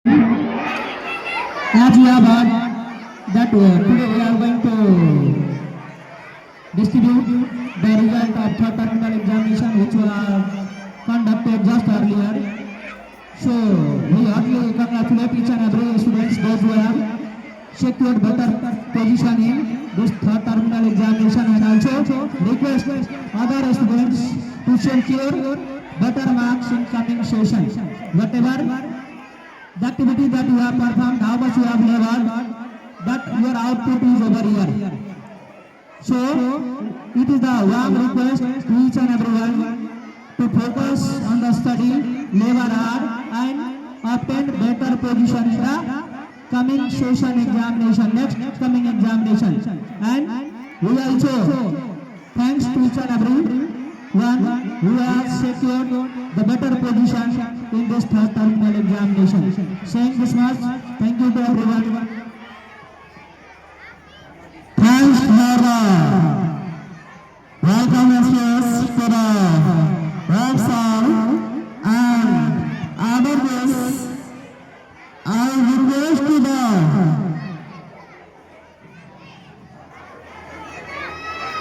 As we have heard that today we are going to distribute the result of third terminal examination which were conducted just earlier. So we heartily congratulate each and every students those who have secured better position in this third terminal examination, and also request other students to secure better marks in coming session. Whatever the activity that you have performed, how much you have leveled, but your output is over here. So it is the warm request to each and everyone to focus on the study, labor hard, and obtain better position in the coming session examination, next coming examination. And we also thanks to each and everyone who has secured the better position in this third terminal examination. Saying this much, thank you to everyone.